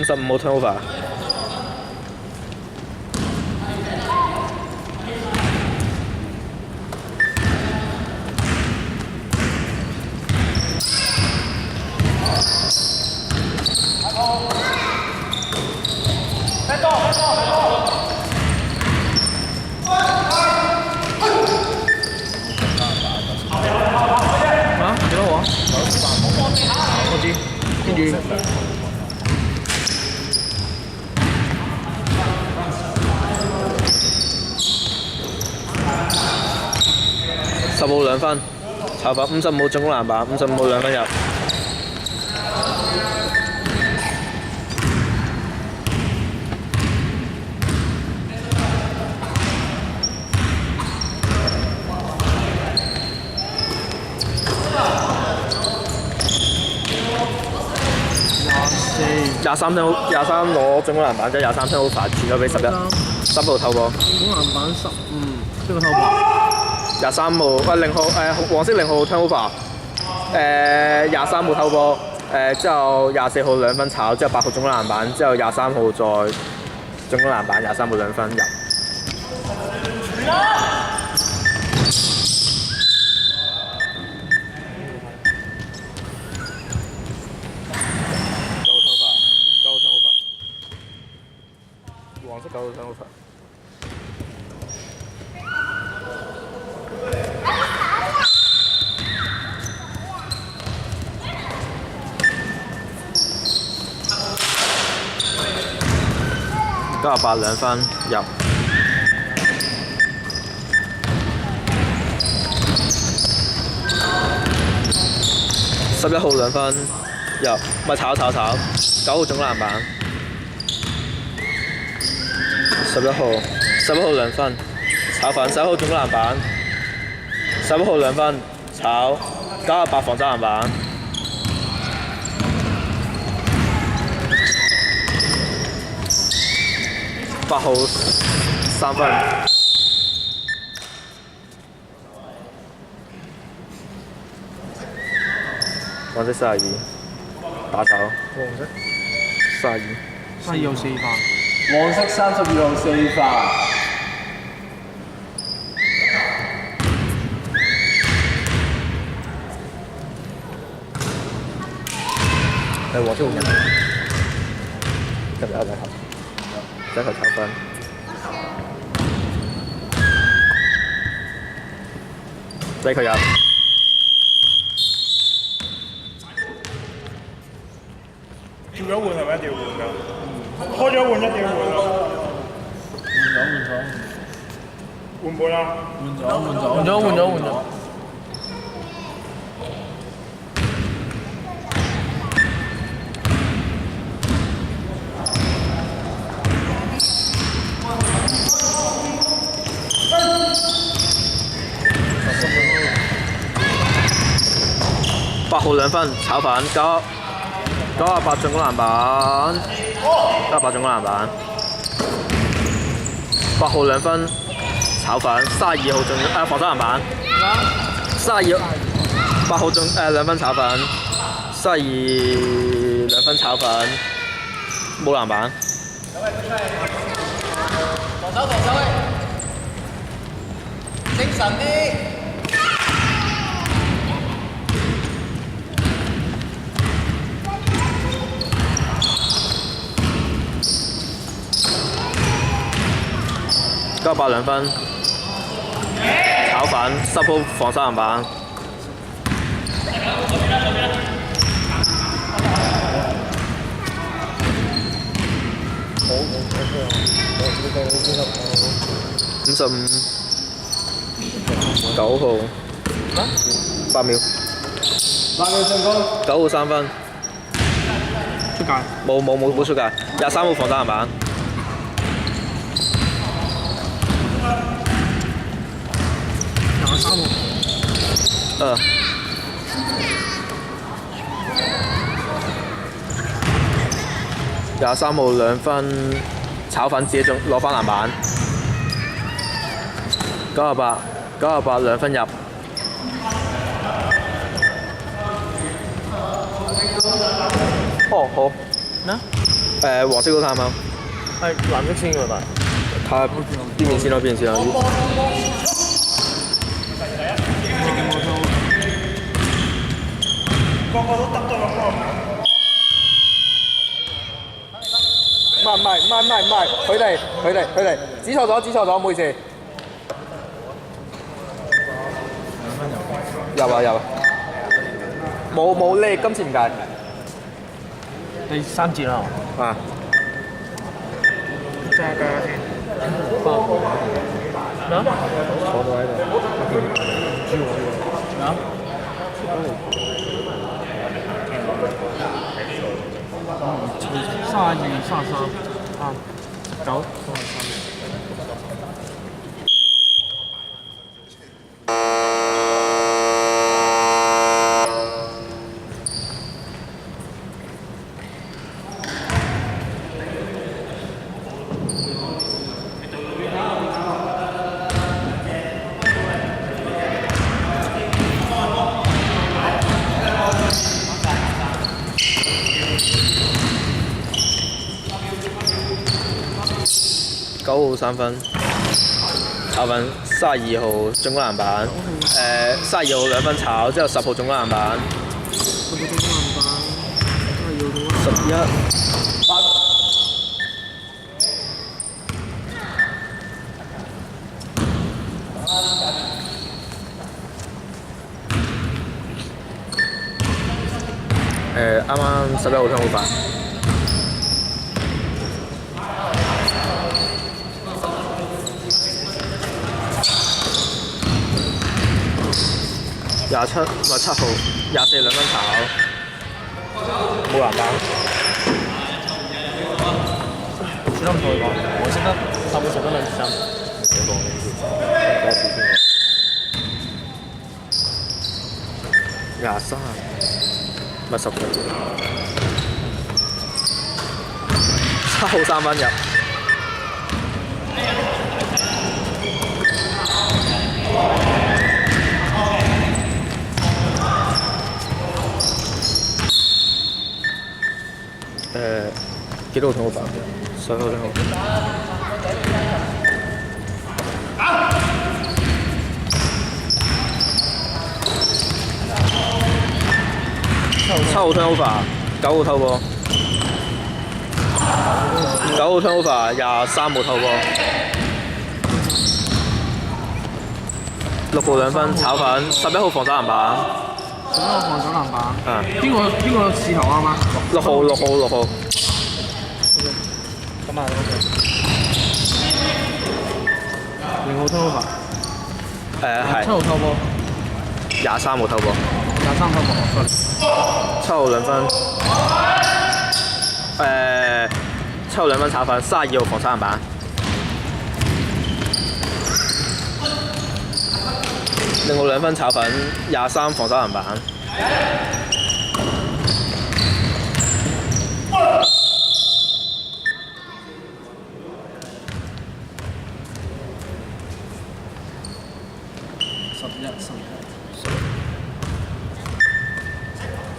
55號 turnover。啊？幾多號啊？我知，跟住。15號2分，炒法55號進攻籃板，55號2分入。23攞進攻籃板，即係23分 over 轉咗俾11號透過。進攻籃板15，呢個透過。23號0號黃色0號 turnover， 23號透過，之後24號2分炒，之後8號進攻籃板，之後23號再進攻籃板，23號2分入。黃色9號 turnover。98 2分入。11號2分入，咪炒9號進攻籃板。11號2分炒反11號進攻籃板，11號2分炒98防守籃板。8號3分，黃色32，打炒。黃色32。32號4發。黃色32號4發。係黃色換人，入球。一球炒分。第一球入。跳咗換係咪一定要換㗎？開咗換一定要換啊！換半啦！換咗。8號2分炒反98進攻籃板，98進攻籃板。8號2分炒反32號防守籃板，32 8號2分炒反32 2分炒反冇籃板。防守，精神啲。98 2分炒反10號防守籃板。55 9號8秒進攻。9號3分出界。冇出界。23號防守籃板。23號。23號2分炒粉自己攞翻籃板。98 2分入。哦好。咩？黃色嗰攤貓，係藍色先喎，但係睇邊邊先咯，邊邊先咯。個個都得咗咁咯。唔係，佢哋指錯咗，唔好意思。有啊，冇呢，今次唔計。第3節啦。啊。即係計下先。咩啊？坐到喺度。咩啊？32、33、19、33。9號3分，炒粉32號進攻籃板，32號2分炒，之後10號進攻籃板，11。啱啱11號聽好快。27唔係7號242分炒，冇籃板。只能同佢講，我識得10個10分兩次3。23唔係10個。7號3分入。幾多個通告板？10號通告。7號 turnover， 9號偷波，9號 turnover， 23號偷波，6號2分炒粉，11號防守籃板11號防守籃板。啊，邊個試頭啱嗎？6號。咁啊，OK。0號偷波。係。7號偷波。23號偷波。23偷波。7號2分。7號2分炒粉，32號防守籃板。0號2分炒粉，23防守籃板。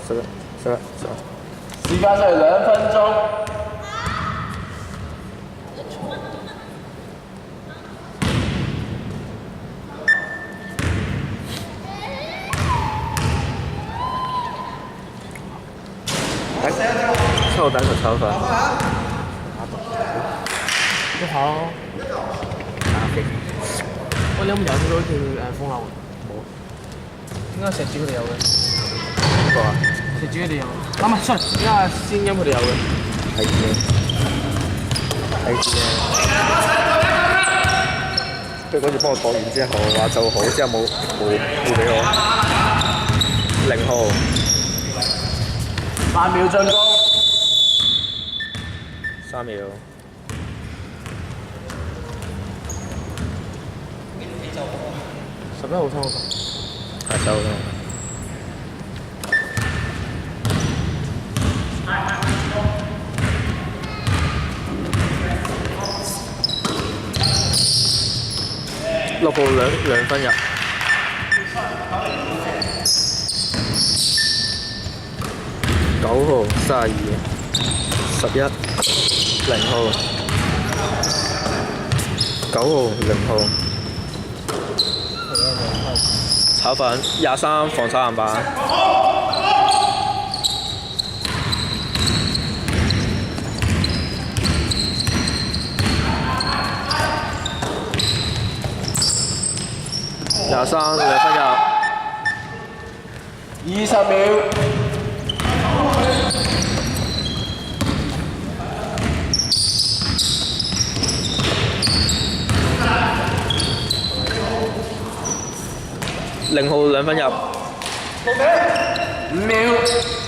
11時間係2分鐘。7號單球炒粉。你好。喂，你有冇有睇到條風流？冇。應該石子佢哋有嘅。邊個啊？石子佢哋有。唔係，sorry，應該先音佢哋有嘅。係嘅。佢嗰次幫我講完之後話就好，之後冇俾我。0號。8秒進攻。3秒。11號偷。係11號偷。6號2分入。9號32。11、0號、9號、0號。炒粉23防守籃板。23兩分入。20秒。0號兩分入。5秒。